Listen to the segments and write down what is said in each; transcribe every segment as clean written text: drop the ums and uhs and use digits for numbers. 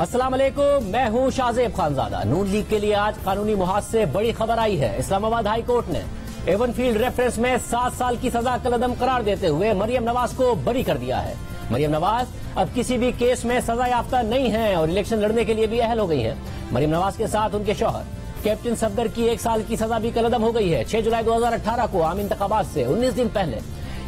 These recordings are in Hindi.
अस्सलाम वालेकुम, मैं हूं शाहजेब खानजादा। नून लीग के लिए आज कानूनी मुहाज से बड़ी खबर आई है। इस्लामाबाद हाई कोर्ट ने एवनफील्ड रेफरेंस में 7 साल की सजा कलअदम करार देते हुए मरियम नवाज को बरी कर दिया है। मरियम नवाज अब किसी भी केस में सजा याफ्ता नहीं है और इलेक्शन लड़ने के लिए भी अहल हो गई है। मरियम नवाज के साथ उनके शौहर कैप्टन सफदर की 1 साल की सजा भी कलअदम हो गई है। 6 जुलाई 2018 को आम इंतखाबात से 19 दिन पहले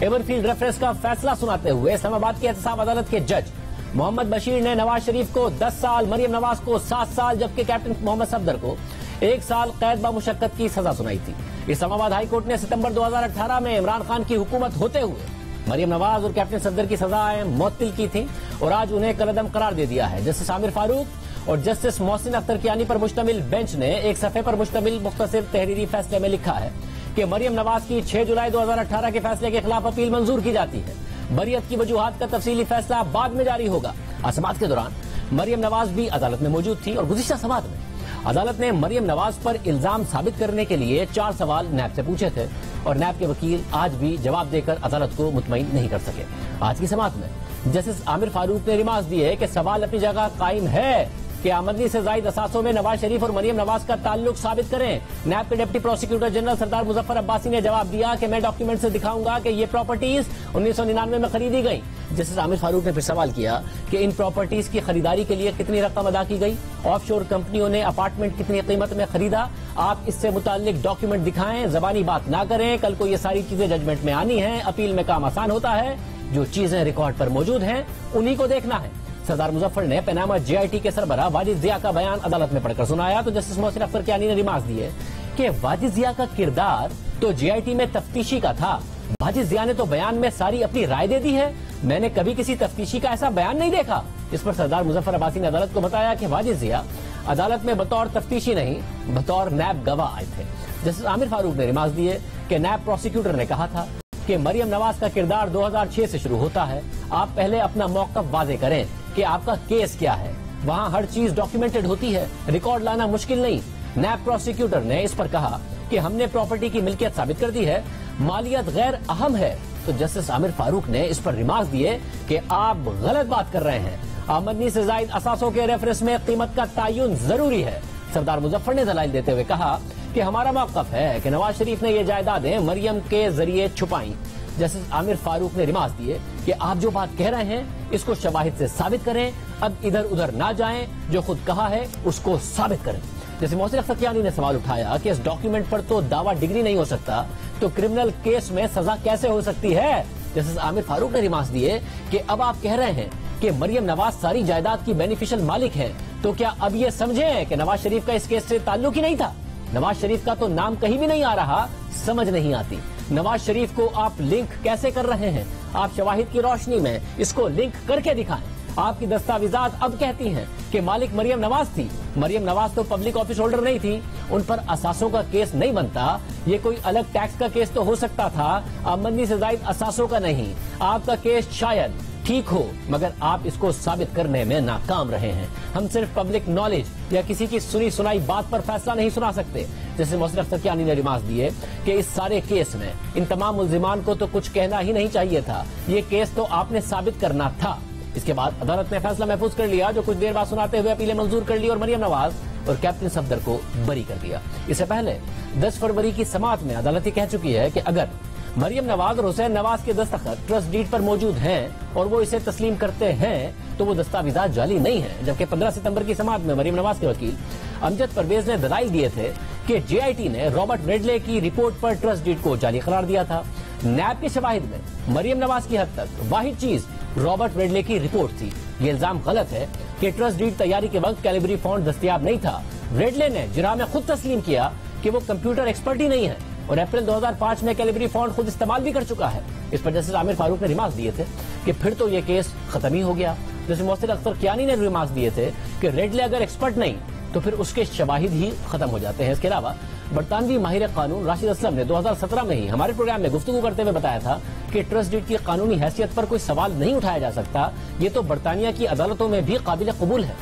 एवनफील्ड रेफरेंस का फैसला सुनाते हुए इस्लामाबाद की एहतसाब अदालत के जज मोहम्मद बशीर ने नवाज शरीफ को 10 साल, मरियम नवाज को 7 साल जबकि कैप्टन मोहम्मद सफदर को 1 साल कैद बामुशक्कत की सजा सुनाई थी। इस्लामाबाद हाई कोर्ट ने सितंबर 2018 में इमरान खान की हुकूमत होते हुए मरियम नवाज और कैप्टन सफदर की सजाएं मुअत्तल की थी और आज उन्हें कलअदम करार दे दिया है। जस्टिस आमिर फारूक और जस्टिस मोहसिन अख्तर कियानी पर मुश्तमिल बेंच ने एक सफ़े पर मुश्तमिल मुख्तसर तहरीरी फैसले में लिखा है कि मरियम नवाज की 6 जुलाई 2018 के फैसले के खिलाफ अपील मंजूर की जाती है। बरियत की वजूहात का तफसीली फैसला बाद में जारी होगा। आज समाअत के दौरान मरियम नवाज भी अदालत में मौजूद थी और गुज़िश्ता समाअत में अदालत ने मरियम नवाज पर इल्जाम साबित करने के लिए 4 सवाल नैब से पूछे थे और नैब के वकील आज भी जवाब देकर अदालत को मुतमईन नहीं कर सके। आज की समाअत में जस्टिस आमिर फारूक ने रिमार्क दिए कि सवाल अपनी जगह कायम है कि आमदनी से जायद असासों में नवाज शरीफ और मरियम नवाज का ताल्लुक साबित करें। नैब के डिप्टी प्रोसिक्यूटर जनरल सरदार मुजफ्फर अब्बासी ने जवाब दिया कि मैं डॉक्यूमेंट से दिखाऊंगा कि ये प्रॉपर्टीज 1999 में खरीदी गई। जस्टिस आमिर फारूक ने फिर सवाल किया कि इन प्रॉपर्टीज की खरीदारी के लिए कितनी रकम अदा की गई, ऑफशोर कंपनियों ने अपार्टमेंट कितनी कीमत में खरीदा, आप इससे मुताल्लिक डॉक्यूमेंट दिखाएं, जबानी बात ना करें। कल को ये सारी चीजें जजमेंट में आनी है। अपील में काम आसान होता है, जो चीजें रिकॉर्ड पर मौजूद हैं उन्हीं को देखना है। सरदार मुजफ्फर ने पनामा JIT के सरबराह वाजिद जिया का बयान अदालत में पढ़कर सुनाया तो जस्टिस मोहसिन अख्तर कियानी ने रिमार्क दिए कि वाजिद जिया का किरदार तो JIT में तफ्तीशी का था। वाजिद जिया ने तो बयान में सारी अपनी राय दे दी है। मैंने कभी किसी तफ्तीशी का ऐसा बयान नहीं देखा। इस पर सरदार मुजफ्फर अब्बासी ने अदालत को बताया कि वाजिद जिया अदालत में बतौर तफ्तीशी नहीं, बतौर नैब गवाह आए थे। जस्टिस आमिर फारूक ने रिमार्क दिए कि नैब प्रोसिक्यूटर ने कहा था कि मरियम नवाज का किरदार 2006 से शुरू होता है। आप पहले अपना मौक़िफ़ वाज़े करें कि आपका केस क्या है। वहाँ हर चीज डॉक्यूमेंटेड होती है, रिकॉर्ड लाना मुश्किल नहीं। नैब प्रोसिक्यूटर ने इस पर कहा कि हमने प्रॉपर्टी की मिल्कियत साबित कर दी है, मालियत गैर अहम है। तो जस्टिस आमिर फारूक ने इस पर रिमार्क दिए कि आप गलत बात कर रहे हैं। आमदनी से जायद असासों के रेफरेंस में कीमत का तयन जरूरी है। सरदार मुजफ्फर ने दलाइल देते हुए कहा कि हमारा मौक़िफ़ है कि नवाज शरीफ ने ये जायदादें मरियम के जरिए छुपाई। जस्टिस आमिर फारूक ने रिमार्क दिए कि आप जो बात कह रहे हैं इसको शवाहिद से साबित करें, अब इधर उधर ना जाएं, जो खुद कहा है उसको साबित करें। जैसे मोहसिन अख्तर कियानी ने सवाल उठाया कि इस डॉक्यूमेंट पर तो दावा डिग्री नहीं हो सकता, तो क्रिमिनल केस में सजा कैसे हो सकती है। जस्टिस आमिर फारूक ने रिमार्क दिए कि अब आप कह रहे हैं कि मरियम नवाज सारी जायदाद की बेनिफिशियल मालिक है, तो क्या अब ये समझें कि नवाज शरीफ का इस केस से ताल्लुक ही नहीं था। नवाज शरीफ का तो नाम कहीं भी नहीं आ रहा, समझ नहीं आती। नवाज शरीफ को आप लिंक कैसे कर रहे हैं। आप शवाहिद की रोशनी में इसको लिंक करके दिखाएं। आपकी दस्तावेजात अब कहती हैं कि मालिक मरियम नवाज थी। मरियम नवाज तो पब्लिक ऑफिस होल्डर नहीं थी, उन पर असासों का केस नहीं बनता। ये कोई अलग टैक्स का केस तो हो सकता था, आमदनी से जायद असासों का नहीं। आपका केस शायद ठीक हो, मगर आप इसको साबित करने में नाकाम रहे हैं। हम सिर्फ पब्लिक नॉलेज या किसी की सुनी सुनाई बात पर फैसला नहीं सुना सकते। जैसे मोहसिन अख्तर कियानी ने रिमार्क दिए कि इस सारे केस में इन तमाम मुल्जिमान को तो कुछ कहना ही नहीं चाहिए था, ये केस तो आपने साबित करना था। इसके बाद अदालत ने फैसला महफूज कर लिया, जो कुछ देर बाद सुनाते हुए अपीलें मंजूर कर ली और मरियम नवाज और कैप्टन सफदर को बरी कर दिया। इससे पहले 10 फरवरी की समाअत में अदालत कह चुकी है कि अगर मरियम नवाज और हुसैन नवाज के दस्तखत ट्रस्ट डीड पर मौजूद हैं और वो इसे तस्लीम करते हैं तो वो दस्तावेजात जाली नहीं है। जबकि 15 सितंबर की समाअत में मरियम नवाज के वकील अमजद परवेज ने दलाइल दिए थे कि JIT ने रॉबर्ट रेडले की रिपोर्ट पर ट्रस्ट डीड को जाली करार दिया था। नैब के शवाहिद में मरियम नवाज की हद तक वाहिद चीज रॉबर्ट रेडले की रिपोर्ट थी। ये इल्जाम गलत है कि ट्रस्ट डीड तैयारी के वक्त कैलिबरी फॉन्ट दस्तियाब नहीं था। रेडले ने जिरा में खुद तस्लीम किया कि वो कंप्यूटर एक्सपर्ट ही नहीं है और अप्रैल 2005 में कैलिबरी फॉन्ट खुद इस्तेमाल भी कर चुका है। इस पर जस्टिस आमिर फारूक ने रिमार्क दिए थे कि फिर तो ये केस खत्म ही हो गया। जैसे मोहसिन अख्तर कियानी ने रिमार्क दिए थे कि रेडले अगर एक्सपर्ट नहीं तो फिर उसके शवाहिद ही खत्म हो जाते हैं। इसके अलावा बरतानवी माहिर कानून राशिद असलम ने 2017 में ही हमारे प्रोग्राम में गुफ्तगू करते हुए बताया था कि ट्रस्ट डीड की कानूनी हैसियत पर कोई सवाल नहीं उठाया जा सकता। ये तो बरतानिया की अदालतों में भी काबिल कबूल है।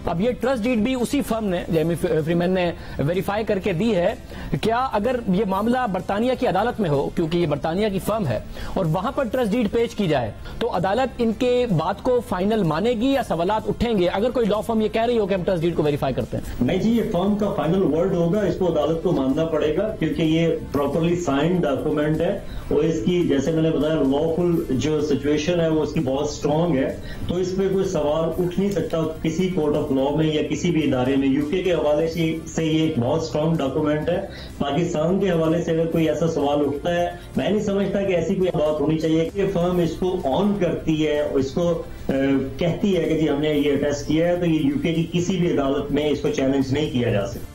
अब ये ट्रस्ट डीड भी उसी फर्म ने, जेमी फ्रीमैन ने वेरीफाई करके दी है। क्या अगर ये मामला बर्तानिया की अदालत में हो, क्योंकि ये बर्तानिया की फर्म है, और वहां पर ट्रस्ट डीड पेश की जाए तो अदालत इनके बात को फाइनल मानेगी या सवालात उठेंगे? अगर कोई लॉ फर्म ये कह रही हो कि हम ट्रस्ट डीड को वेरीफाई करते हैं। नहीं जी, ये फर्म का फाइनल वर्ड होगा, इसको अदालत को मानना पड़ेगा, क्योंकि ये प्रॉपरली साइंड डॉक्यूमेंट है और इसकी, जैसे मैंने बताया, लॉफुल जो सिचुएशन है वो इसकी बहुत स्ट्रांग है। तो इस पे कोई सवाल उठ नहीं सकता किसी कोर्ट ऑफ लॉ में या किसी भी इदारे में। यूके के हवाले से ये एक बहुत स्ट्रांग डॉक्यूमेंट है। पाकिस्तान के हवाले से अगर कोई ऐसा सवाल उठता है, मैं नहीं समझता कि ऐसी कोई बात होनी चाहिए कि फर्म इसको ऑन करती है और इसको कहती है कि जी हमने ये टेस्ट किया है, तो ये यूके की किसी भी अदालत में इसको चैलेंज नहीं किया जा सकता।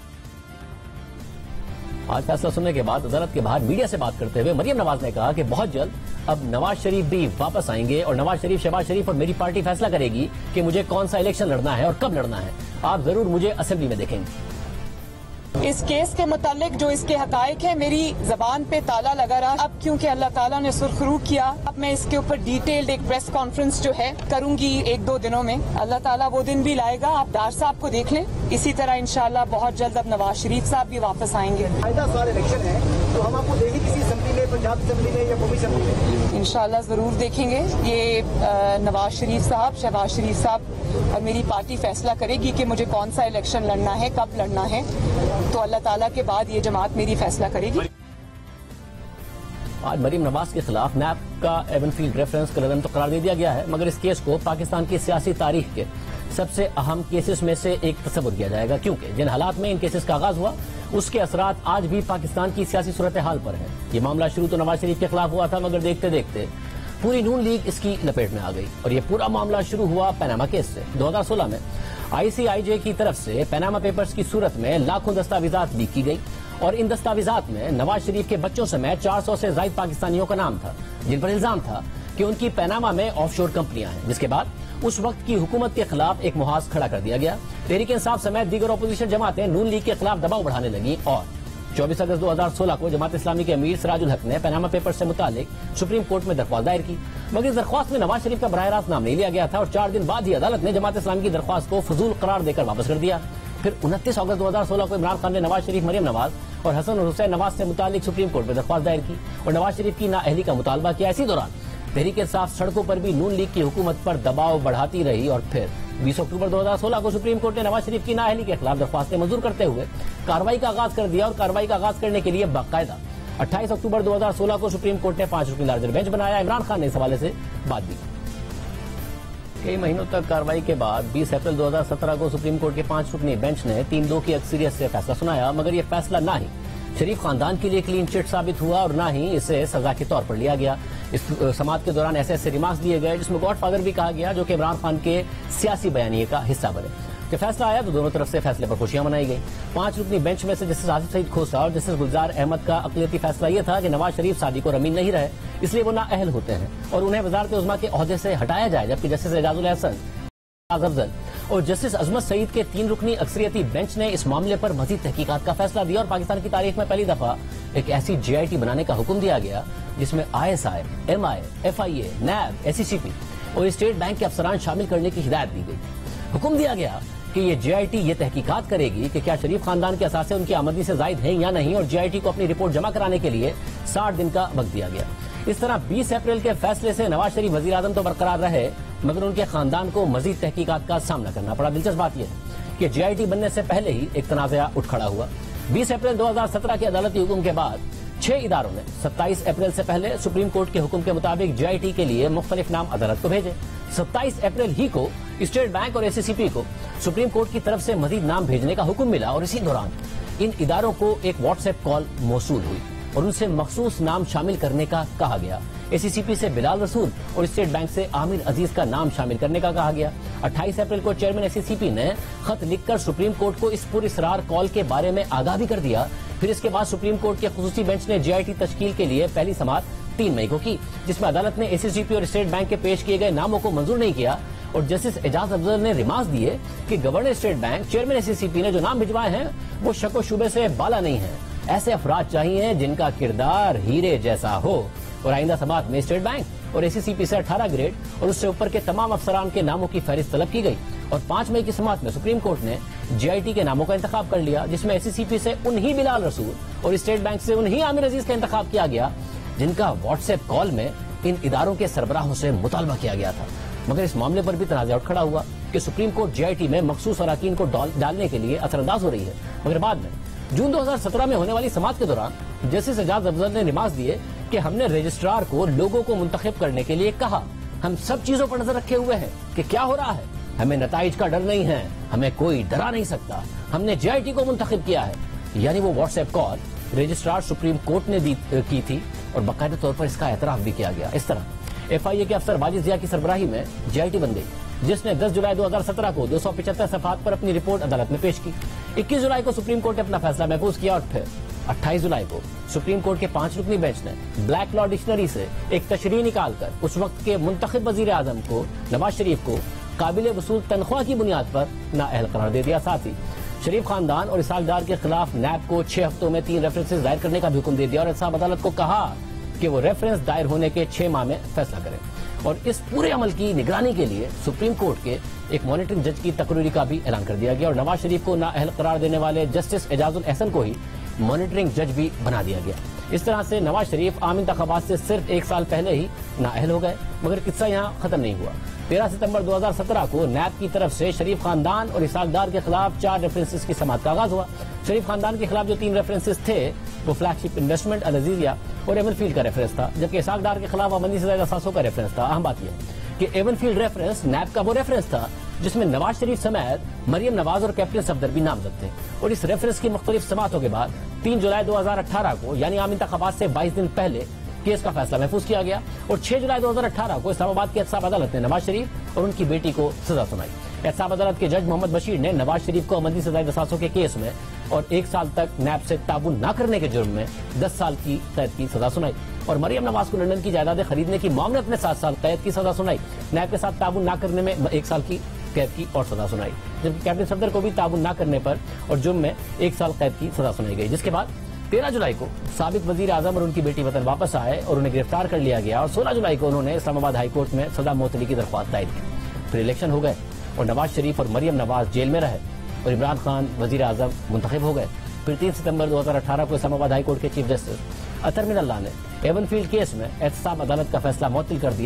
आज फैसला सुनने के बाद अदालत के बाहर मीडिया से बात करते हुए मरियम नवाज ने कहा कि बहुत जल्द अब नवाज शरीफ भी वापस आएंगे और नवाज शरीफ, शहबाज शरीफ और मेरी पार्टी फैसला करेगी कि मुझे कौन सा इलेक्शन लड़ना है और कब लड़ना है। आप जरूर मुझे असेंबली में देखेंगे। इस केस के मुतालिक जो इसके हकायक है, मेरी जबान पे ताला लगा रहा। अब क्योंकि अल्लाह ताला ने सुर्खरू किया, अब मैं इसके ऊपर डिटेल्ड एक प्रेस कॉन्फ्रेंस जो है करूंगी 1-2 दिनों में। अल्लाह ताला वो दिन भी लाएगा, आप डार साहब को देख लें। इसी तरह इंशाल्लाह बहुत जल्द अब नवाज शरीफ साहब भी वापस आएंगे। साल इलेक्शन है तो हम आपको देखेंगे किसी असेंबली में, पंजाब असेंबली में या कौमी असेंबली में? इंशाल्लाह जरूर देखेंगे। ये नवाज शरीफ साहब, शहबाज शरीफ साहब और मेरी पार्टी फैसला करेगी कि मुझे कौन सा इलेक्शन लड़ना है, कब लड़ना है। तो अल्लाह ताला के बाद ये जमात मेरी फैसला करेगी। आज मरीम नवाज के खिलाफ नैब का एवनफील्ड रेफरेंस कलम तो करार दे दिया गया है, मगर इस केस को पाकिस्तान की सियासी तारीख के सबसे अहम केसेस में से एक तस्वुर किया जाएगा, क्योंकि जिन हालात में इन केसेस का आगाज हुआ उसके असरात आज भी पाकिस्तान की सियासी सूरत हाल पर है। ये मामला शुरू तो नवाज शरीफ के खिलाफ हुआ था, मगर देखते देखते पूरी नून लीग इसकी लपेट में आ गई और ये पूरा मामला शुरू हुआ पनामा केस से। 2016 में ICIJ की तरफ से पनामा पेपर्स की सूरत में लाखों दस्तावेजात लीक की गई और इन दस्तावेजात में नवाज शरीफ के बच्चों समेत 400 से ज्यादा पाकिस्तानियों का नाम था, जिन पर इल्जाम था कि उनकी पनामा में ऑफशोर कंपनियां हैं। जिसके बाद उस वक्त की हुकूमत के खिलाफ एक मुहाज खड़ा कर दिया गया। तहरीक इंसाफ समेत दीगर अपोजिशन जमातें नून लीग के खिलाफ दबाव बढ़ाने लगी और 24 अगस्त 2016 को जमात इस्लामी के अमीर सिराजुल हक ने पनामा पेपर से मुतालिक सुप्रीम कोर्ट में दरख्वास्त दायर की, मगर इस दरख्वास्त में नवाज शरीफ का बराह रास्त नाम नहीं लिया गया था और 4 दिन बाद ही अदालत ने जमात इस्लामी की दरख्वास्त को फजूल करार देकर वापस कर दिया। फिर 29 अगस्त 2016 को इमरान खान ने नवाज शरीफ, मरियम नवाज और हसन और हुसैन नवाज से मुतालिक सुप्रीम कोर्ट में दरख्वास्त दायर की और नवाज शरीफ की नाअहली का मुतालबा किया। इसी दौरान तहरीक इंसाफ सड़कों पर भी नून लीग की हुकूमत पर दबाव बढ़ाती रही और फिर 20 अक्टूबर 2016 को सुप्रीम कोर्ट ने नवाज शरीफ की नाअहली के खिलाफ दरख्वास्तें मंजूर करते हुए कार्रवाई का आगाज कर दिया और कार्रवाई का आगाज करने के लिए बाकायदा 28 अक्टूबर 2016 को सुप्रीम कोर्ट ने 5 रुकनी लार्जर बेंच बनाया। इमरान खान ने इस हवाले से बात भी। कई महीनों तक कार्रवाई के बाद 20 अप्रैल 2017 को सुप्रीम कोर्ट के 5 रुकनी बेंच ने 3-2 की अक्सरियत से फैसला सुनाया, मगर यह फैसला ना ही शरीफ खानदान के लिए क्लीन चिट साबित हुआ और ना ही इसे सजा के तौर पर लिया गया। इस समाअत के दौरान ऐसे रिमार्क्स दिए गए जिसमें गॉडफादर भी कहा गया, जो कि इमरान खान के सियासी बयानिए का हिस्सा बने। जब फैसला आया तो दोनों तरफ से फैसले पर खुशियां मनाई गई। 5 रुकनी बेंच में से जस्टिस आसिफ सईद खोसा और जस्टिस गुलजार अहमद का अक़लियती फैसला यह था कि नवाज शरीफ शादी को रमीन नहीं रहे, इसलिए वो नाअहल होते हैं और उन्हें वज़ारत उज़्मा के ओहदे से हटाया जाए। जबकि जस्टिस एजाजुल हसन अफजल और जस्टिस अजमत सईद के 3 रुकनी अक्सरियती बेंच ने इस मामले पर मजीद तहकीकात का फैसला दिया और पाकिस्तान की तारीख में पहली दफा एक ऐसी JIT बनाने का हुक्म दिया गया जिसमें ISI, MI, FIA, NAB, SCCP और स्टेट बैंक के अफसरान शामिल करने की हिदायत दी गई। हुक्म दिया गया कि ये JIT ये तहकीकात करेगी कि क्या शरीफ खानदान के असासे उनकी आमदनी से जायद हैं या नहीं और JIT को अपनी रिपोर्ट जमा कराने के लिए 60 दिन का वक्त दिया गया। इस तरह 20 अप्रैल के फैसले से नवाज शरीफ वजीर आजम तो बरकरार रहे, मगर उनके खानदान को मजीद तहकीकात का सामना करना पड़ा। दिलचस्प बात यह है कि JIT बनने से पहले ही एक तनाज़ा उठ खड़ा हुआ। 20 अप्रैल 2017 के अदालती हुक्म के बाद 6 इदारों ने 27 अप्रैल से पहले सुप्रीम कोर्ट के हुक्म के मुताबिक JIT के लिए मुख्तलिफ नाम अदालत को भेजे। 27 अप्रैल ही को स्टेट बैंक और SCCP को सुप्रीम कोर्ट की तरफ से मजीद नाम भेजने का हुक्म मिला और इसी दौरान इन इदारों को एक व्हाट्सएप कॉल मौसूल हुई और उनसे मखसूस नाम शामिल करने का कहा गया। SCCP से बिलाल रसूल और स्टेट बैंक से आमिर अजीज का नाम शामिल करने का कहा गया। 28 अप्रैल को चेयरमैन SCCP ने खत लिखकर सुप्रीम कोर्ट को इस पुरअसरार कॉल के बारे में आगाह भी कर दिया। फिर इसके बाद सुप्रीम कोर्ट के खुसूसी बेंच ने JIT तश्कील के लिए पहली समाअत 3 मई को की, जिसमें अदालत ने SCCP और स्टेट बैंक के पेश किए गए नामों को मंजूर नहीं किया और जस्टिस एजाज अफजल ने रिमार्क्स दिए कि governor state bank, chairman SCCP ने जो नाम भिजवाए हैं वो शक व शुबे से बाला नहीं है। ऐसे अफराद चाहिए जिनका किरदार हीरे जैसा हो और आइंदा समाअत में स्टेट बैंक और SCCP से 18 ग्रेड और उससे ऊपर के तमाम अफसरान के नामों की फहरिस्त तलब की गई और 5 मई की समाअत में सुप्रीम कोर्ट ने JIT के नामों का इंतखाब कर लिया, जिसमें SCCP से उन्हीं बिलाल रसूल और स्टेट बैंक से उन्हीं आमिर अजीज का इंतखाब किया गया जिनका व्हाट्सएप कॉल में इन इदारों के सरबराहों से मुतालबा किया गया था। मगर इस मामले पर भी तनाज़ा उठ खड़ा हुआ कि सुप्रीम कोर्ट JIT में मखसूस अराकीन को डालने के लिए असरअंदाज हो रही है। मगर बाद में जून 2017 में होने वाली समाअत के दौरान जस्टिस एजाज अफजल ने निमाज दिए कि हमने रजिस्ट्रार को लोगों को मुंतखब करने के लिए कहा। हम सब चीजों पर नजर रखे हुए हैं कि क्या हो रहा है। हमें नताइज का डर नहीं है, हमें कोई डरा नहीं सकता। हमने JIT को मुंतखब किया है। यानी वो WhatsApp call registrar supreme court ने की थी और बाकायदा तौर पर इसका एतराफ भी किया गया। इस तरह FIA के अफसर वाजिद जिया की सरबराही में JIT बन गई, जिसने 10 जुलाई 2017 को 275 सफ़हात पर अपनी रिपोर्ट अदालत में पेश की। 21 जुलाई को सुप्रीम कोर्ट ने अपना फैसला महफूज किया और फिर 28 जुलाई को सुप्रीम कोर्ट के 5 रुकनी बेंच ने ब्लैक लॉ डिक्शनरी से एक तशरीह निकालकर उस वक्त के मुंतखब वजीर आजम को नवाज शरीफ को काबिल वसूल तनख्वाह की बुनियाद पर नाअहल करार दे दिया। साथ ही शरीफ खानदान और इसहाक डार के खिलाफ NAB को 6 हफ्तों में 3 रेफरेंसेस दायर करने का भी हुक्म दे दिया और इंसाफ अदालत को कहा कि वो रेफरेंस दायर होने के 6 माह में फैसला करें। और इस पूरे अमल की निगरानी के लिए सुप्रीम कोर्ट के एक मॉनिटरिंग जज की तकरीरी का भी ऐलान कर दिया गया और नवाज शरीफ को नाअहल करार देने वाले जस्टिस एजाजुल एहसन को ही मॉनिटरिंग जज भी बना दिया गया। इस तरह से नवाज शरीफ आम इंतखाबात से सिर्फ 1 साल पहले ही नाअहल हो गए। मगर किस्सा यहाँ खत्म नहीं हुआ। 13 सितंबर 2017 को NAB की तरफ से शरीफ खानदान और इसहाक डार के खिलाफ 4 रेफरेंसेस की समाअत का आगाज हुआ। शरीफ खानदान के खिलाफ जो 3 रेफरेंसेस थे वो फ्लैगशिप इन्वेस्टमेंट, अल अजीजिया और एवनफील्ड का रेफरेंस था, जबकि इसहाक डार के खिलाफ आमदनी से ज्यादा असासों का रेफरेंस था। अहम बात यह कि एवनफील्ड रेफरेंस NAB का वो रेफरेंस था जिसमें नवाज शरीफ समेत मरियम नवाज और कैप्टन सफदर भी नामजद थे। और इस रेफरेंस की मुख्तलिफ समाअतों के बाद 3 जुलाई 2018 को यानी आम इंतखाबात से 22 दिन पहले केस का फैसला महफूज किया गया और 6 जुलाई 2018 को इस्लामाबाद की एहतसाब अदालत ने नवाज शरीफ और उनकी बेटी को सजा सुनाई। एहतसाब अदालत के जज मोहम्मद बशीर ने नवाज शरीफ को आमदनी से ज्यादा असासों के केस में और 1 साल तक NAB से ताबुन न करने के जुर्म में 10 साल की कैद की सजा सुनाई और मरियम नवाज को लंदन की जायदादें खरीदने की मामले में 7 साल कैद की सजा सुनाई। NAB के साथ ताबुन न करने में 1 साल की कैद की और सजा सुनाई, जबकि कैप्टन सफदर को भी ताबुन न करने पर और जुर्म में 1 साल कैद की सजा सुनाई गई। जिसके बाद 13 जुलाई को साबिक वजीर आजम और उनकी बेटी वतन वापस आए और उन्हें गिरफ्तार कर लिया गया और 16 जुलाई को उन्होंने इस्लामाबाद हाई कोर्ट में सजा मुअत्तली की दरख्वास्त दायर की। फिर इलेक्शन हो गए और नवाज शरीफ और मरियम नवाज जेल में रहे और इमरान खान वजीर आजम मुंतखब हो गए। फिर 3 सितंबर 2018 को इस्लामाबाद हाई कोर्ट के चीफ जस्टिस अतर मिनल्लाह ने एवनफील्ड केस में एहतसाब अदालत का फैसला मुअत्तल कर दिया।